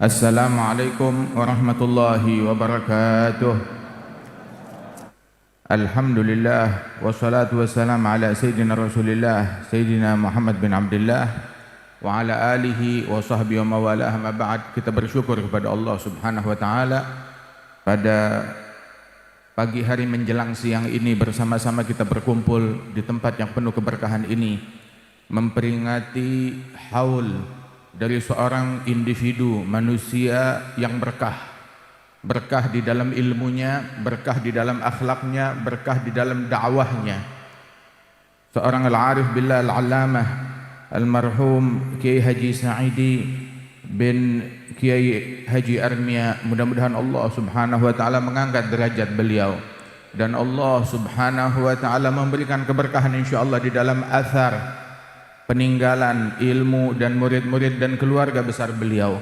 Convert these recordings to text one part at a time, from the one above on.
Assalamualaikum warahmatullahi wabarakatuh. Alhamdulillah wassalatu wassalamu ala sayyidina Rasulillah Sayyidina Muhammad bin Abdullah wa ala alihi wa sahbihi wa mawalah. Ma ba'd. Kita bersyukur kepada Allah Subhanahu wa taala pada pagi hari menjelang siang ini bersama-sama kita berkumpul di tempat yang penuh keberkahan ini memperingati haul dari seorang individu manusia yang berkah di dalam ilmunya, berkah di dalam akhlaknya, berkah di dalam dakwahnya. Seorang al-arif billah al-allamah almarhum Kiai Haji Sa'idi bin Kiai Haji Armia. Mudah-mudahan Allah Subhanahu wa taala mengangkat derajat beliau dan Allah Subhanahu wa taala memberikan keberkahan insyaallah di dalam athar peninggalan ilmu dan murid-murid dan keluarga besar beliau.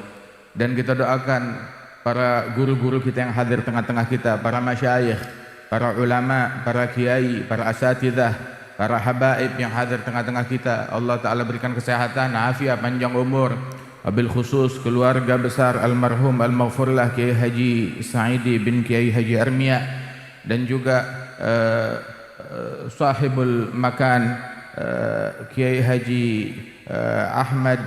Dan kita doakan para guru-guru kita yang hadir tengah-tengah kita, para masyayikh, para ulama, para kiai, para asatidzah, para habaib yang hadir tengah-tengah kita. Allah Ta'ala berikan kesehatan, afiat, panjang umur. Wabil khusus keluarga besar almarhum al-maghfurlah Kiai Haji Sa'idi bin Kiai Haji Armia dan juga sahibul makan Kiai Haji Ahmad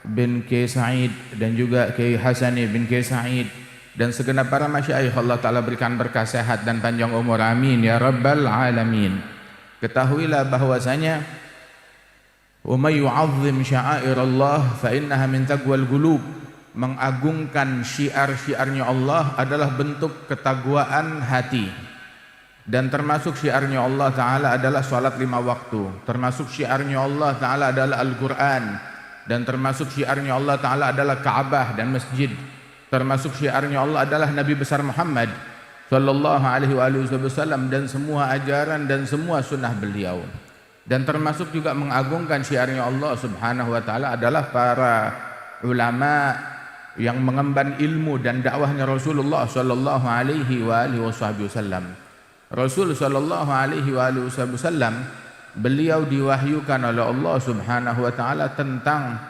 bin Kiai Sa'id dan juga Kiai Hasani bin Kiai Sa'id dan segenap para masyayikh. Allah Ta'ala berikan berkah sehat dan panjang umur, amin ya rabbal alamin. Ketahuilah bahwasanya wa may yu'azzim sya'airallah fa innaha min taqwal qulub. Mengagungkan syiar-syiarnya Allah adalah bentuk ketakwaan hati. Dan termasuk syiarnya Allah Ta'ala adalah salat 5 waktu. Termasuk syiarnya Allah Ta'ala adalah Al-Quran. Dan termasuk syiarnya Allah Ta'ala adalah Ka'bah dan masjid. Termasuk syiarnya Allah adalah Nabi besar Muhammad Sallallahu alaihi wasallam dan semua ajaran dan semua sunnah beliau. Dan termasuk juga mengagungkan syiarnya Allah Subhanahu wa Ta'ala adalah para ulama yang mengemban ilmu dan dakwahnya Rasulullah Sallallahu alaihi wasallam. Rasul sallallahu alaihi wasallam beliau diwahyukan oleh Allah Subhanahu wa taala tentang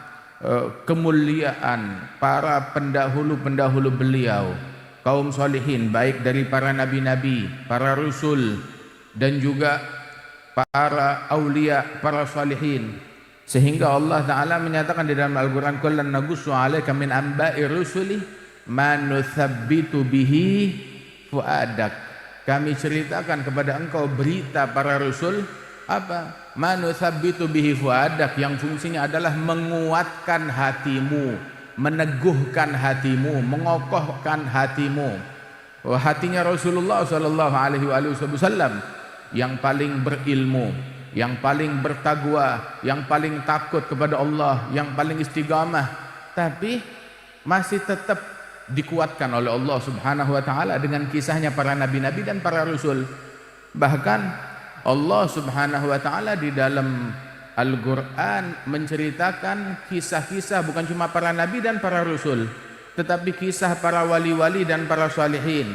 kemuliaan para pendahulu-pendahulu beliau, kaum salihin, baik dari para nabi-nabi, para rasul dan juga para aulia, para salihin. Sehingga Allah Taala menyatakan di dalam Al-Qur'an, kullan naqussu 'alaika min anba'i rusuli ma nuthabbitu bihi fuadak. Kami ceritakan kepada engkau berita para rasul apa? Manutsabitu bihi fuadak, yang fungsinya adalah menguatkan hatimu, meneguhkan hatimu, mengokohkan hatimu. Hatinya Rasulullah sallallahu alaihi wasallam yang paling berilmu, yang paling bertakwa, yang paling takut kepada Allah, yang paling istiqamah, tapi masih tetap dikuatkan oleh Allah Subhanahu wa taala dengan kisahnya para nabi-nabi dan para rasul. Bahkan Allah Subhanahu wa taala di dalam Al-Qur'an menceritakan kisah-kisah bukan cuma para nabi dan para rasul, tetapi kisah para wali-wali dan para salihin.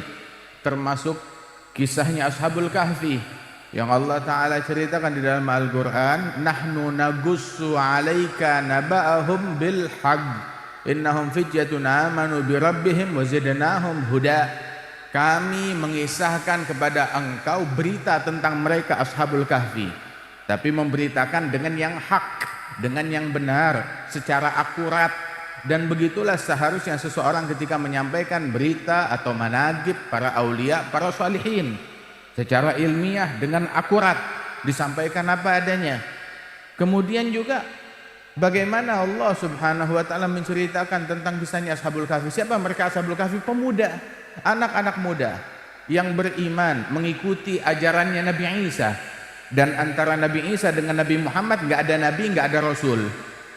Termasuk kisahnya Ashabul Kahfi yang Allah taala ceritakan di dalam Al-Qur'an, nahnu nagussu 'alaika naba'ahum bil haqq innahum fityatun amanu bi rabbihim wa zidnahum huda. Kami mengisahkan kepada engkau berita tentang mereka Ashabul Kahfi, tapi memberitakan dengan yang hak, dengan yang benar, secara akurat. Dan begitulah seharusnya seseorang ketika menyampaikan berita atau manaqib para aulia, para salihin, secara ilmiah dengan akurat disampaikan apa adanya. Kemudian juga bagaimana Allah Subhanahu wa taala menceritakan tentang kisahnya Ashabul Kahfi. Siapa mereka Ashabul Kahfi? Pemuda, anak-anak muda yang beriman mengikuti ajarannya Nabi Isa. Dan antara Nabi Isa dengan Nabi Muhammad enggak ada nabi, enggak ada rasul.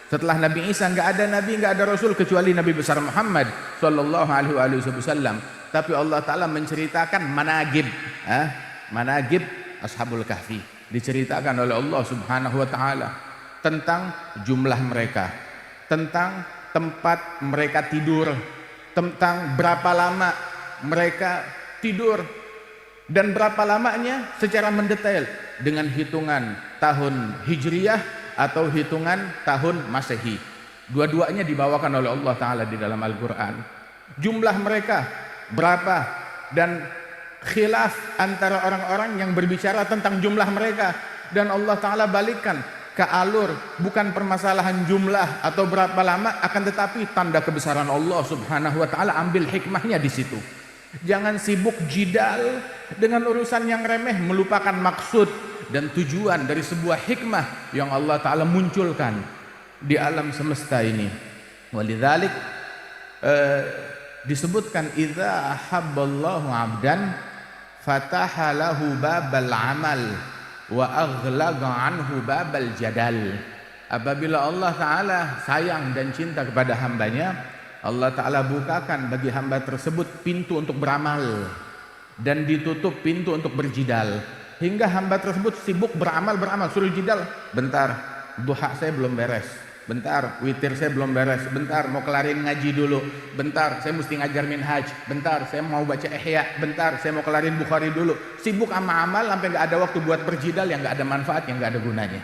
Setelah Nabi Isa enggak ada nabi, enggak ada rasul kecuali Nabi besar Muhammad sallallahu alaihi wasallam. Tapi Allah taala menceritakan manaqib, manaqib Ashabul Kahfi diceritakan oleh Allah Subhanahu wa taala tentang jumlah mereka, tentang tempat mereka tidur, tentang berapa lama mereka tidur dan berapa lamanya secara mendetail dengan hitungan tahun Hijriyah atau hitungan tahun Masehi. Dua-duanya dibawakan oleh Allah Ta'ala di dalam Al-Quran. Jumlah mereka berapa dan khilaf antara orang-orang yang berbicara tentang jumlah mereka, dan Allah Ta'ala balikkan ke alur bukan permasalahan jumlah atau berapa lama, akan tetapi tanda kebesaran Allah Subhanahu wa Ta'ala. Ambil hikmahnya di situ. Jangan sibuk jidal dengan urusan yang remeh, melupakan maksud dan tujuan dari sebuah hikmah yang Allah Ta'ala munculkan di alam semesta ini. Walidzalik disebutkan idza ahabballahu 'abdan fataha lahu babal amal wa aghlaqa anhu babal jadal. Apabila Allah Ta'ala sayang dan cinta kepada hambanya, Allah Ta'ala bukakan bagi hamba tersebut pintu untuk beramal dan ditutup pintu untuk berjidal, hingga hamba tersebut sibuk beramal, suruh jidal, bentar duha saya belum beres, bentar witir saya belum beres, bentar mau kelarin ngaji dulu, bentar saya mesti ngajar minhaj, bentar saya mau baca ihya, bentar saya mau kelarin Bukhari dulu. Sibuk sama amal sampai gak ada waktu buat berjidal yang gak ada manfaat, yang gak ada gunanya.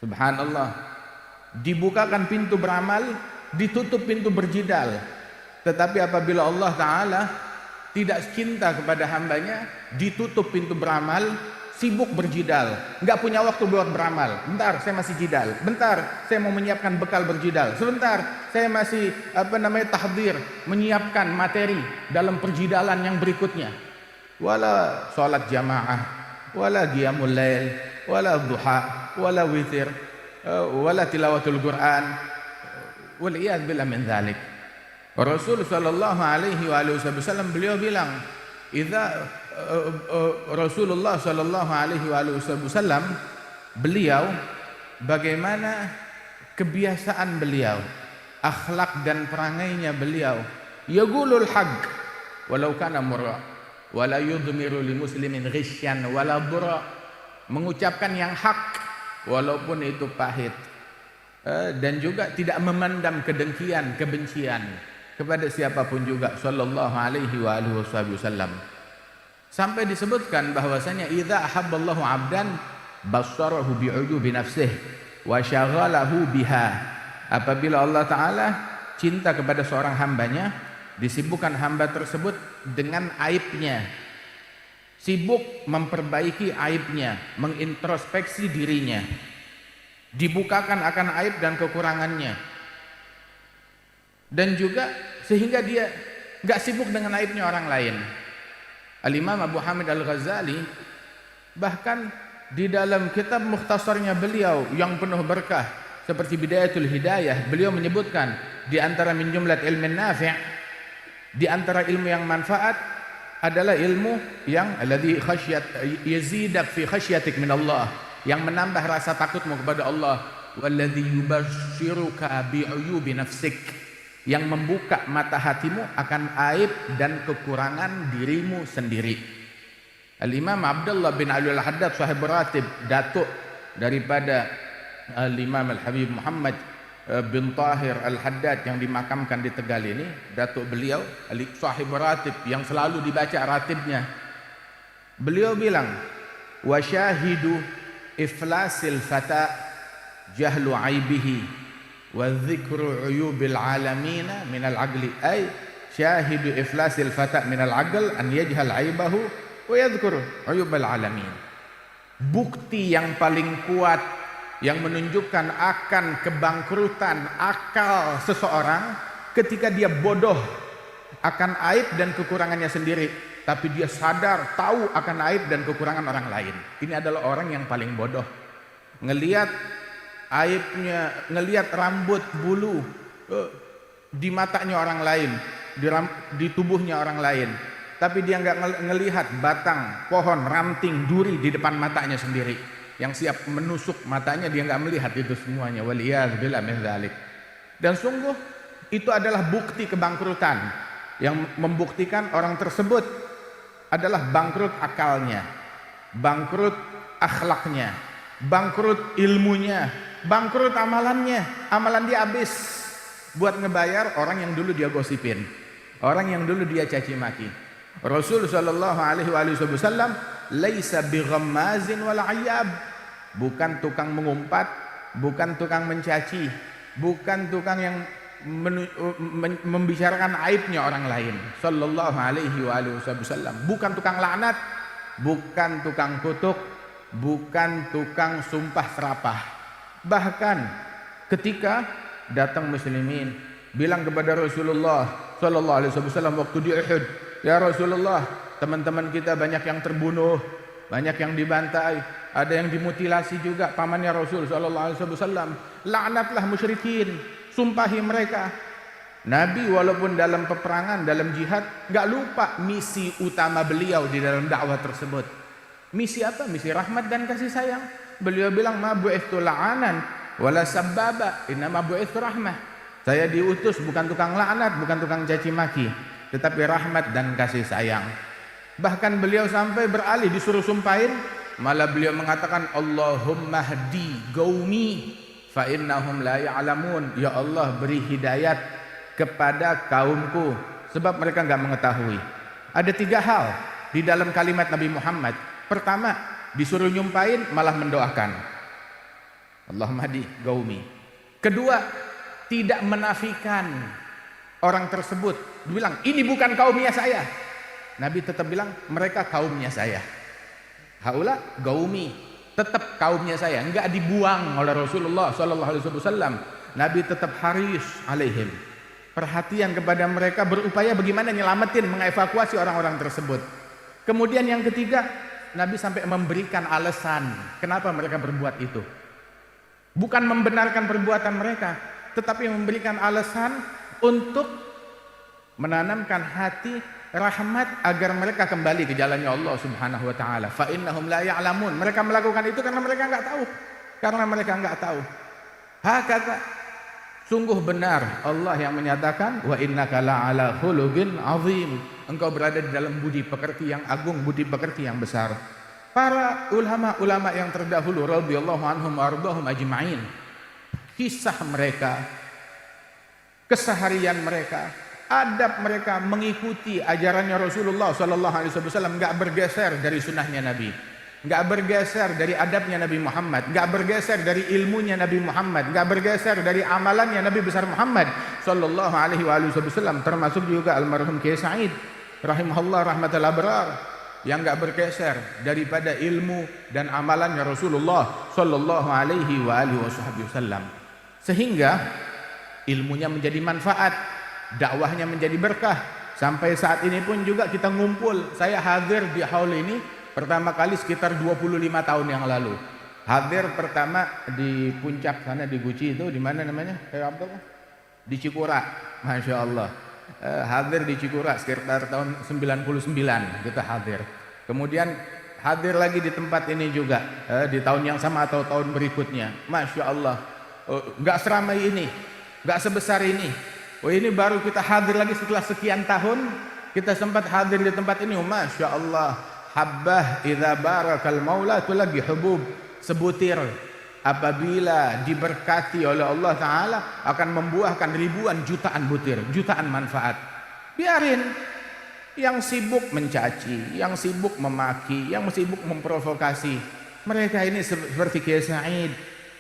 Subhanallah, dibukakan pintu beramal, ditutup pintu berjidal. Tetapi apabila Allah Ta'ala tidak cinta kepada hambanya, ditutup pintu beramal, sibuk berjidal, nggak punya waktu buat beramal. Bentar saya masih jidal, bentar saya mau menyiapkan bekal berjidal, sebentar saya masih tahdir, menyiapkan materi dalam perjidalan yang berikutnya. Wala sholat jamaah, wala qiyamul lail, wala duha, wala witir, wala tilawatul Quran, wal'iyad billah min dzalik. Rasul sallallahu alaihi wasallam beliau bilang, Rasulullah sallallahu alaihi wasallam beliau, bagaimana kebiasaan beliau, akhlak dan perangainya beliau, yaqulul haqq walau kana murra wala yudmiru li muslimin ghisyan wala dura, mengucapkan yang hak walaupun itu pahit, dan juga tidak memandang kedengkian, kebencian kepada siapapun juga, sallallahu alaihi wasallam. Sampai disebutkan bahwasanya idza ahabballahu 'abdan bassarahu bi'uyubi nafsihi wa syaghalahu biha. Apabila Allah Ta'ala cinta kepada seorang hambanya, disibukkan hamba tersebut dengan aibnya, sibuk memperbaiki aibnya, mengintrospeksi dirinya, dibukakan akan aib dan kekurangannya, dan juga sehingga dia gak sibuk dengan aibnya orang lain. Al-Imam Abu Hamid Al-Ghazali bahkan di dalam kitab mukhtasarnya beliau yang penuh berkah seperti Bidayatul Hidayah, beliau menyebutkan di antara min jumlat ilmin nafi', di antara ilmu yang manfaat adalah ilmu yang alladhi khasyat yazidak fi khasyatik min Allah, yang menambah rasa takutmu kepada Allah, walladhi yubashiruka bi'uyubi nafsik, yang membuka mata hatimu akan aib dan kekurangan dirimu sendiri. Al-Imam Abdullah bin Ali Al-Haddad sahib ratib, datuk daripada Al-Imam Al-Habib Muhammad bin Tahir Al-Haddad yang dimakamkan di Tegal ini, datuk beliau sahib ratib yang selalu dibaca ratibnya, beliau bilang, wa syahidu iflasil fata jahlu aibihi wa dzikru uyubil alamina minal aqli, ay syahidu iflasil fata minal aql an yajhal aibahu wa yadhkur uyubal alamin. Bukti yang paling kuat yang menunjukkan akan kebangkrutan akal seseorang ketika dia bodoh akan aib dan kekurangannya sendiri, tapi dia sadar tahu akan aib dan kekurangan orang lain. Ini adalah orang yang paling bodoh. Ngelihat aibnya, ngelihat rambut bulu di matanya orang lain, di tubuhnya orang lain, tapi dia nggak ngelihat batang pohon, ranting, duri di depan matanya sendiri yang siap menusuk matanya, dia nggak melihat itu semuanya. Waliyadzubillah min dzalik. Dan sungguh itu adalah bukti kebangkrutan, yang membuktikan orang tersebut adalah bangkrut akalnya, bangkrut akhlaknya, bangkrut ilmunya, bangkrut amalannya. Amalan dia habis buat ngebayar orang yang dulu dia gosipin, orang yang dulu dia caci maki. Rasul sallallahu alaihi wasallam laisa bighammazin wal ayyab, bukan tukang mengumpat, bukan tukang mencaci, bukan tukang yang membicarakan aibnya orang lain. Sallallahu alaihi wasallam. Bukan tukang laknat, bukan tukang kutuk, bukan tukang sumpah serapah. Bahkan ketika datang muslimin bilang kepada Rasulullah sallallahu alaihi wasallam waktu di Uhud, "Ya Rasulullah, teman-teman kita banyak yang terbunuh, banyak yang dibantai, ada yang dimutilasi juga pamannya Rasul sallallahu alaihi wasallam. Laknatlah musyrikin, sumpahi mereka." Nabi walaupun dalam peperangan, dalam jihad, enggak lupa misi utama beliau di dalam dakwah tersebut. Misi apa? Misi rahmat dan kasih sayang. Beliau bilang, "Ma bu'ithu la'anan wala sabbaba, innama bu'ithu rahmah." Saya diutus bukan tukang laknat, bukan tukang caci maki, tetapi rahmat dan kasih sayang. Bahkan beliau sampai beralih disuruh sumpahin, malah beliau mengatakan, "Allahumma hdi qaumi fa innahum la ya'lamun." Ya Allah, beri hidayat kepada kaumku sebab mereka enggak mengetahui. Ada 3 hal di dalam kalimat Nabi Muhammad. Pertama, disuruh nyumpahin malah mendoakan, Allahumma hdi qaumi. Kedua, tidak menafikan orang tersebut. Dia bilang, "Ini bukan kaumnya saya." Nabi tetap bilang, "Mereka kaumnya saya." Haula qaumi, tetap kaumnya saya, enggak dibuang oleh Rasulullah sallallahu alaihi wasallam. Nabi tetap haris alaihim, perhatian kepada mereka, berupaya bagaimana nyelamatin, mengevakuasi orang-orang tersebut. Kemudian yang ketiga, Nabi sampai memberikan alasan kenapa mereka berbuat itu. Bukan membenarkan perbuatan mereka, tetapi memberikan alasan untuk menanamkan hati rahmat agar mereka kembali ke jalannya Allah Subhanahu wa taala. Fa innahum la ya'lamun. Mereka melakukan itu karena mereka enggak tahu. Karena mereka enggak tahu. Hakata, sungguh benar Allah yang menyatakan, "Wa innaka la'ala khuluqin 'azim." Engkau berada di dalam budi pekerti yang agung, budi pekerti yang besar. Para ulama-ulama yang terdahulu radhiyallahu anhum wa ardhahum ajma'in, kisah mereka, keseharian mereka, adab mereka mengikuti ajarannya Rasulullah sallallahu alaihi wasallam, enggak bergeser dari sunnahnya Nabi, enggak bergeser dari adabnya Nabi Muhammad, enggak bergeser dari ilmunya Nabi Muhammad, enggak bergeser dari amalannya Nabi besar Muhammad sallallahu alaihi wasallam, termasuk juga almarhum Kiai Said rahimahullah rahmatul abrar yang enggak bergeser daripada ilmu dan amalannya Rasulullah sallallahu alaihi wasallam, sehingga ilmunya menjadi manfaat, dakwahnya menjadi berkah. Sampai saat ini pun juga kita ngumpul. Saya hadir di haul ini pertama kali sekitar 25 tahun yang lalu. Hadir pertama di puncak sana di Guci itu, di mana namanya? Di Cikura, Masya Allah. Hadir di Cikura sekitar tahun 99 kita hadir. Kemudian hadir lagi di tempat ini juga di tahun yang sama atau tahun berikutnya. Masya Allah, nggak seramai ini, nggak sebesar ini. Oh, ini baru kita hadir lagi setelah sekian tahun, kita sempat hadir di tempat ini. Masya Allah, habbah idza barakal maula, itu lagi hubub, sebutir apabila diberkati oleh Allah Ta'ala akan membuahkan ribuan jutaan butir, jutaan manfaat. Biarin yang sibuk mencaci, yang sibuk memaki, yang sibuk memprovokasi. Mereka ini seperti Kiai Said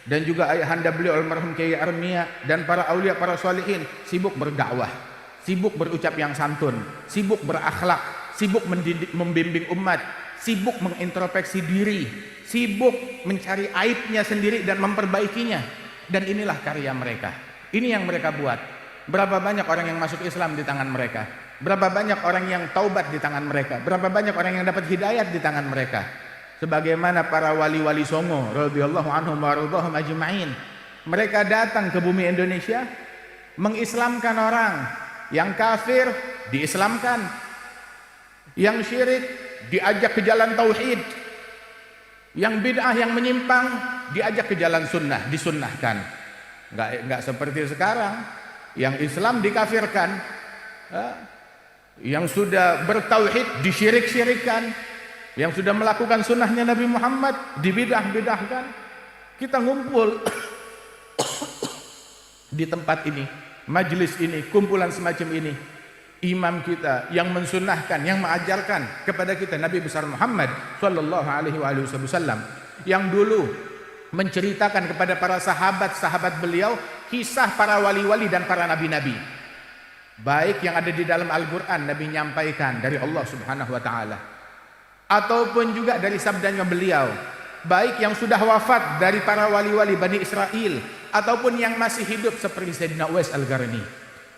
dan juga ayahanda beliau almarhum Kiai Armia dan para aulia, para sholihin, sibuk berdakwah, sibuk berucap yang santun, sibuk berakhlak, sibuk membimbing umat, sibuk mengintrospeksi diri, sibuk mencari aibnya sendiri dan memperbaikinya. Dan inilah karya mereka, ini yang mereka buat. Berapa banyak orang yang masuk Islam di tangan mereka, berapa banyak orang yang taubat di tangan mereka, berapa banyak orang yang dapat hidayat di tangan mereka. Sebagaimana para wali-wali songo radhiyallahu anhum wa radhahum ajma'in, mereka datang ke bumi Indonesia mengislamkan orang. Yang kafir diislamkan, yang syirik diajak ke jalan tauhid, yang bid'ah, yang menyimpang diajak ke jalan sunnah, disunnahkan. Enggak seperti sekarang, yang Islam dikafirkan, yang sudah bertauhid disyirik-syirikkan, yang sudah melakukan sunnahnya Nabi Muhammad dibidah-bidahkan. Kita ngumpul di tempat ini, majelis ini, kumpulan semacam ini. Imam kita yang mensunnahkan, yang mengajarkan kepada kita Nabi besar Muhammad sallallahu alaihi wasallam, yang dulu menceritakan kepada para sahabat-sahabat beliau kisah para wali-wali dan para nabi-nabi. Baik yang ada di dalam Al-Quran, Nabi menyampaikan dari Allah Subhanahu wa Ta'ala, ataupun juga dari sabdanya beliau, baik yang sudah wafat dari para wali-wali Bani Israel, ataupun yang masih hidup seperti Sayyidina Uwais Al-Qarni,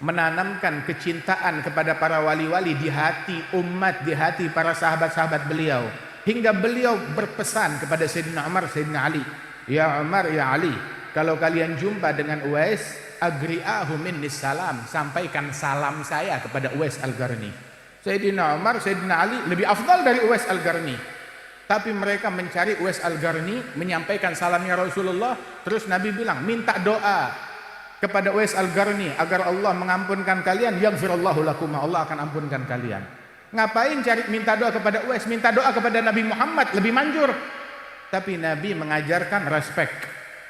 menanamkan kecintaan kepada para wali-wali di hati umat, di hati para sahabat-sahabat beliau, hingga beliau berpesan kepada Sayyidina Umar, Sayyidina Ali, ya Umar, ya Ali, kalau kalian jumpa dengan Uwais, agri'ahu minnis salam, sampaikan salam saya kepada Uwais Al-Qarni. Sayyidina Umar, Sayyidina Ali lebih afdal dari Uwais Al-Qarni, tapi mereka mencari Uwais Al-Qarni, menyampaikan salamnya Rasulullah. Terus Nabi bilang, minta doa kepada Uwais Al-Qarni agar Allah mengampunkan kalian, yaghfirullahu lakum, Allah akan ampunkan kalian. Ngapain cari minta doa kepada Uwais? Minta doa kepada Nabi Muhammad lebih manjur. Tapi Nabi mengajarkan respect,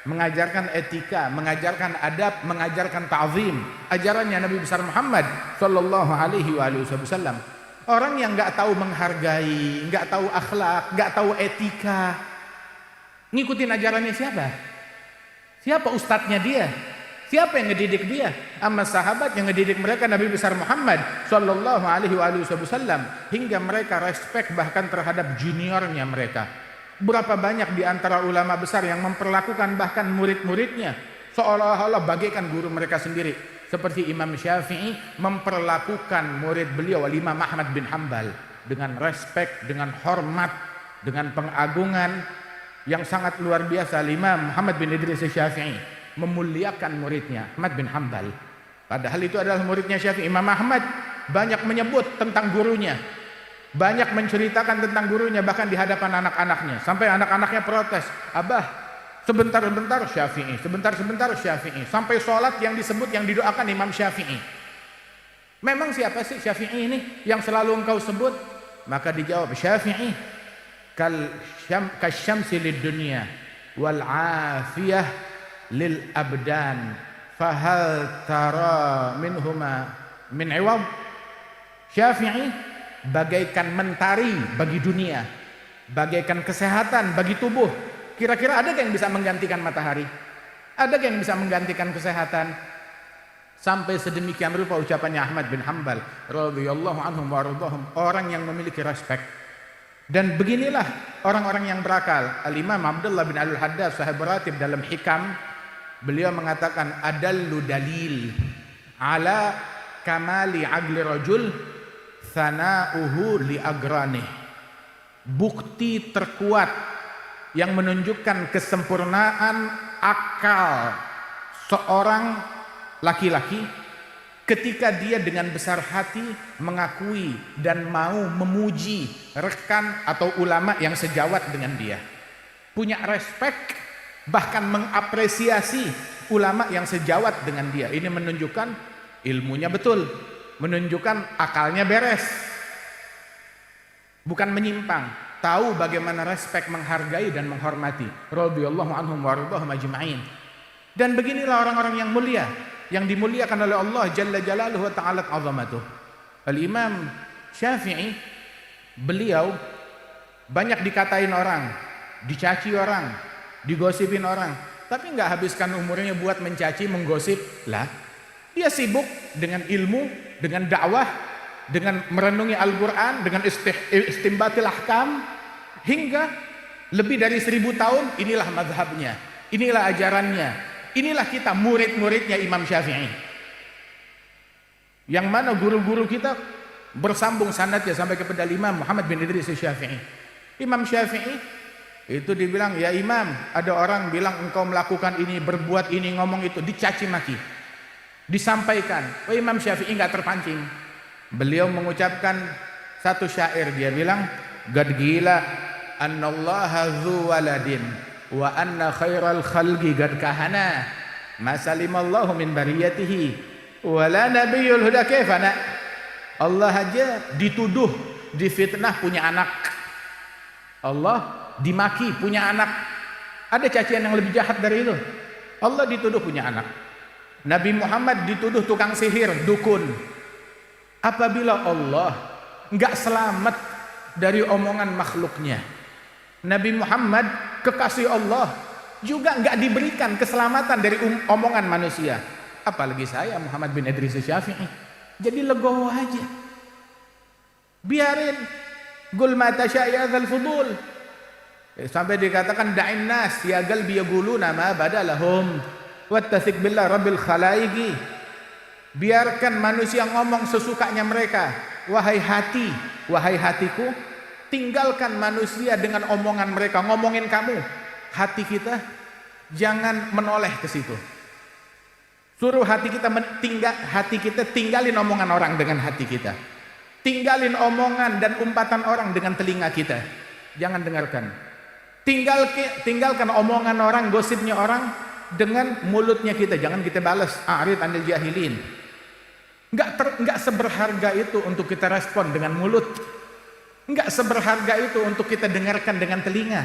mengajarkan etika, mengajarkan adab, mengajarkan ta'zim. Ajarannya Nabi besar Muhammad sallallahu alaihi wasallam. Orang yang enggak tahu menghargai, enggak tahu akhlak, enggak tahu etika, ngikutin ajarannya siapa? Siapa ustadznya dia? Siapa yang ngedidik dia? Amma sahabat yang ngedidik mereka Nabi besar Muhammad sallallahu alaihi wasallam, hingga mereka respect bahkan terhadap juniornya mereka. Berapa banyak di antara ulama besar yang memperlakukan bahkan murid-muridnya seolah-olah bagaikan guru mereka sendiri. Seperti Imam Syafi'i memperlakukan murid beliau Imam Ahmad bin Hanbal dengan respect, dengan hormat, dengan pengagungan yang sangat luar biasa. Imam Muhammad bin Idris Syafi'i memuliakan muridnya Ahmad bin Hanbal. Padahal itu adalah muridnya Syafi'i. Imam Ahmad banyak menyebut tentang gurunya, banyak menceritakan tentang gurunya bahkan di hadapan anak-anaknya, sampai anak-anaknya protes, abah sebentar-bentar Syafi'i, sebentar-sebentar Syafi'i, sampai sholat yang disebut, yang didoakan Imam Syafi'i. Memang siapa sih Syafi'i ini yang selalu engkau sebut? Maka dijawab, Syafi'i kasyamsi lid dunya wal afiyah lil abdan fahal tara minhuma min iwad. Syafi'i bagaikan mentari bagi dunia, bagaikan kesehatan bagi tubuh. Kira-kira ada yang bisa menggantikan matahari? Ada yang bisa menggantikan kesehatan? Sampai sedemikian rupa ucapannya Ahmad bin Hanbal radhiyallahu anhum wa radhahum, orang yang memiliki respek. Dan beginilah orang-orang yang berakal. Al-Imam Abdullah bin Al-Haddad sahib ratib dalam Hikam, beliau mengatakan, adallu dalil ala kamali agli rajul sana'uhu li agranih. Bukti terkuat yang menunjukkan kesempurnaan akal seorang laki-laki ketika dia dengan besar hati mengakui dan mau memuji rekan atau ulama yang sejawat dengan dia, punya respek, bahkan mengapresiasi ulama yang sejawat dengan dia. Ini menunjukkan ilmunya betul, menunjukkan akalnya beres, bukan menyimpang, tahu bagaimana respek, menghargai dan menghormati. Radhiyallahu anhum wa radhahum ajma'in. Dan beginilah orang-orang yang mulia, yang dimuliakan oleh Allah Jalla Jalaluhu wa ta'ala azamatuh. Al-Imam Syafi'i, beliau banyak dikatain orang, dicaci orang, digosipin orang, tapi nggak habiskan umurnya buat mencaci, menggosip. Lah, dia sibuk dengan ilmu, dengan dakwah, dengan merenungi Al-Quran, dengan istimbatil ahkam, hingga lebih dari 1000 tahun. Inilah mazhabnya, inilah ajarannya, inilah kita murid-muridnya Imam Syafi'i, yang mana guru-guru kita bersambung sanadnya sampai kepada Imam Muhammad bin Idris Syafi'i. Imam Syafi'i itu dibilang, ya Imam, ada orang bilang engkau melakukan ini, berbuat ini, ngomong itu, dicaci maki, disampaikan. Oh, Imam Syafi'i enggak terpancing. Beliau mengucapkan satu syair, dia bilang, gad gila annallaha dzu waladin wa anna khairal khalqi gad kahana masalimallahu min bariyatihi wa la nabiyyul huda kaifana. Allah aja dituduh, difitnah punya anak. Allah dimaki punya anak. Ada cacian yang lebih jahat dari itu? Allah dituduh punya anak. Nabi Muhammad dituduh tukang sihir, dukun. Apabila Allah enggak selamat dari omongan makhluknya, Nabi Muhammad kekasih Allah juga nggak diberikan keselamatan dari omongan manusia. Apalagi saya Muhammad bin Idris Syafi'i. Jadi legowo aja. Biarin gul ma tasya ya dzal fudul. Sampai dikatakan da'in nas ya qalbi yaquluna ma badalahum wattasik billah rabbil khalaiqi. Biarkan manusia ngomong sesukanya mereka. Wahai hati, wahai hatiku, tinggalkan manusia dengan omongan mereka, ngomongin kamu. Hati kita jangan menoleh ke situ. Suruh hati kita tinggalin omongan orang dengan hati kita. Tinggalin omongan dan umpatan orang dengan telinga kita. Jangan dengarkan. Tinggalkan omongan orang, gosipnya orang dengan mulutnya kita. Jangan kita balas. A'rid anil jahilin. Enggak seberharga itu untuk kita respon dengan mulut. Enggak seberharga itu untuk kita dengarkan dengan telinga.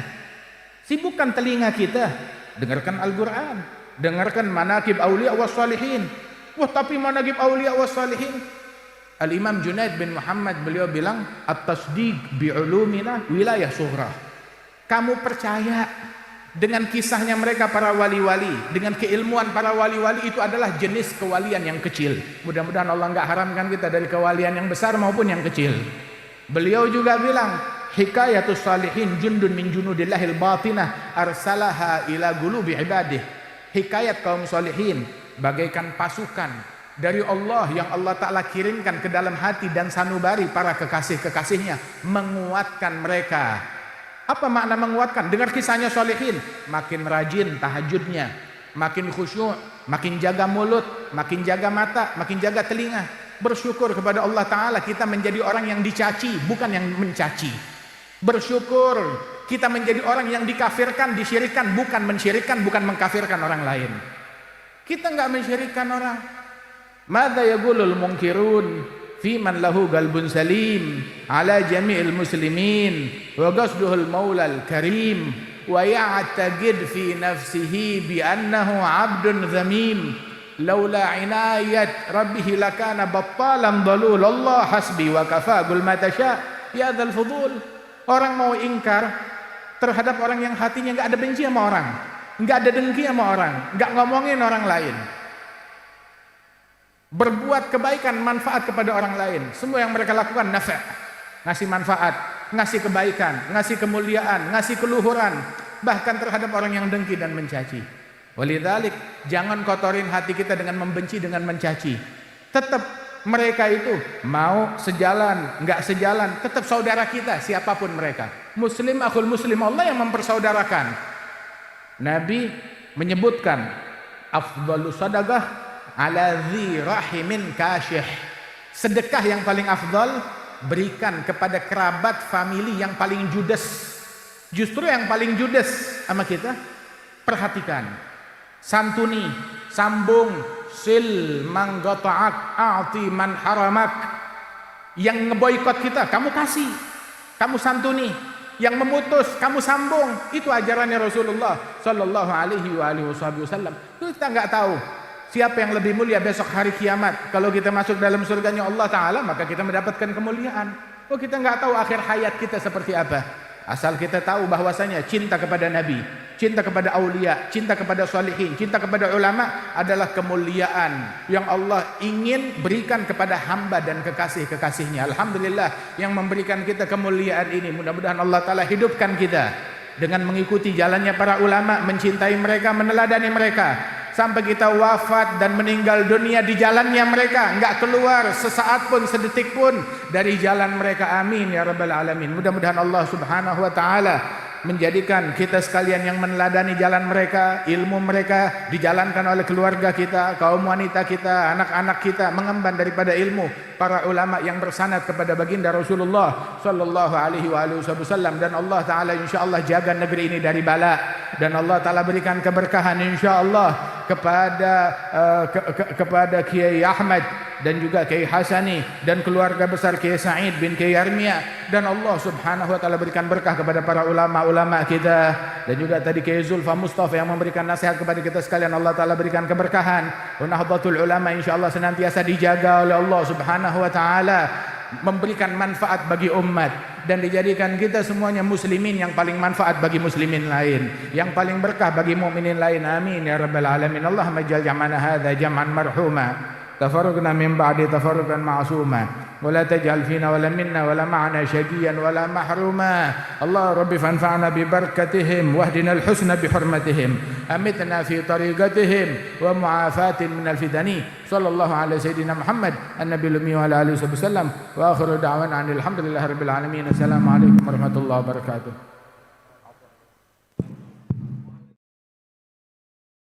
Sibukkan telinga kita, dengarkan Al-Quran, dengarkan manaqib aulia was salihin. Wah, tapi manaqib aulia was salihin, Al-Imam Junaid bin Muhammad beliau bilang at-tasdiq bi'ulumina wilayah sughra. Kamu percaya dengan kisahnya mereka para wali-wali, dengan keilmuan para wali-wali, itu adalah jenis kewalian yang kecil. Mudah-mudahan Allah enggak haramkan kita dari kewalian yang besar maupun yang kecil. Beliau juga bilang hikayatus salihin jundun min junudillahil batinah arsalaha ila qulubi ibadih. Hikayat kaum salihin bagaikan pasukan dari Allah yang Allah Ta'ala kirimkan ke dalam hati dan sanubari para kekasih-kekasihnya, menguatkan mereka. Apa makna menguatkan? Dengar kisahnya salihin, makin rajin tahajudnya, makin khusyuk, makin jaga mulut, makin jaga mata, makin jaga telinga. Bersyukur kepada Allah Ta'ala kita menjadi orang yang dicaci, bukan yang mencaci. Bersyukur kita menjadi orang yang dikafirkan, disyirikkan, bukan mensyirikkan, bukan mengkafirkan orang lain. Kita enggak mensyirikkan orang. Madza yaqulul munkirun fi man lahu qalbun salim ala jami'il muslimin wa qasduhul maulal karim wa ya'taqid fi nafsihi bi annahu 'abdun dhamim. Laula inayat rabbih lakana battalan dhalul. Allah hasbi wa kafa qul ma tasya ya dzal fudul. Orang mau ingkar terhadap orang yang hatinya enggak ada benci sama orang, enggak ada dengki sama orang, enggak ngomongin orang lain. Berbuat kebaikan, manfaat kepada orang lain. Semua yang mereka lakukan nafa', ngasih manfaat, ngasih kebaikan, ngasih kemuliaan, ngasih keluhuran, bahkan terhadap orang yang dengki dan mencaci. Walidzalik, jangan kotorin hati kita dengan membenci, dengan mencaci. Tetap mereka itu mau sejalan, enggak sejalan, tetap saudara kita siapapun mereka. Muslim akhul muslim, Allah yang mempersaudarakan. Nabi menyebutkan afdhalus sadaqah ala dzi rahimin kasyih. Sedekah yang paling afdal berikan kepada kerabat famili yang paling judes. Justru yang paling judes sama kita, perhatikan. Santuni, sambung, sil man qata'ak a'ti man haramak. Yang ngeboikot kita kamu kasih, kamu santuni. Yang memutus kamu sambung. Itu ajarannya Rasulullah sallallahu alaihi wasallam. Kita enggak tahu siapa yang lebih mulia besok hari kiamat. Kalau kita masuk dalam surganya Allah Ta'ala, maka kita mendapatkan kemuliaan. Oh, kita enggak tahu akhir hayat kita seperti apa. Asal kita tahu bahwasanya cinta kepada Nabi, cinta kepada aulia, cinta kepada salihin, cinta kepada ulama adalah kemuliaan yang Allah ingin berikan kepada hamba dan kekasih-kekasihnya. Alhamdulillah yang memberikan kita kemuliaan ini. Mudah-mudahan Allah Ta'ala hidupkan kita dengan mengikuti jalannya para ulama, mencintai mereka, meneladani mereka sampai kita wafat dan meninggal dunia di jalannya mereka, enggak keluar sesaat pun, sedetik pun dari jalan mereka. Amin ya rabbal alamin. Mudah-mudahan Allah Subhanahu wa taala menjadikan kita sekalian yang meneladani jalan mereka, ilmu mereka dijalankan oleh keluarga kita, kaum wanita kita, anak-anak kita, mengemban daripada ilmu para ulama yang bersanad kepada baginda Rasulullah sallallahu alaihi wasallam. Dan Allah Ta'ala insyaallah jaga negeri ini dari bala, dan Allah Ta'ala berikan keberkahan insyaallah kepada Kiai Ahmad dan juga Kiai Hasani dan keluarga besar Kiai Said bin Kiai Armia, dan Allah Subhanahu wa taala berikan berkah kepada para ulama-ulama kita, dan juga tadi Kiai Zulfa Mustafa yang memberikan nasihat kepada kita sekalian. Allah Ta'ala berikan keberkahan. Nahdlatul ulama insyaallah senantiasa dijaga oleh Allah Subhanahu wa taala. memberikan manfaat bagi umat, dan dijadikan kita semuanya muslimin yang paling manfaat bagi muslimin lain, yang paling berkah bagi mukminin lain. Amin ya rabbal alamin. Allahumma ij'al jam'ana hadza jam'an marhuma, tafarraqna min ba'di tafarruqan ma'suma, ولا تجعل فينا ولا منا ولا معنا شقيا ولا محروما. الله رب فانفعنا ببركتهم واهدنا الحسن بحرمتهم، أمتنا في طريقتهم ومعافاة من الفتن. صلى الله على سيدنا محمد النبي الأمي وعلى آله وسلم، وآخر دعوانا أن الحمد لله رب العالمين. السلام عليكم ورحمة الله وبركاته.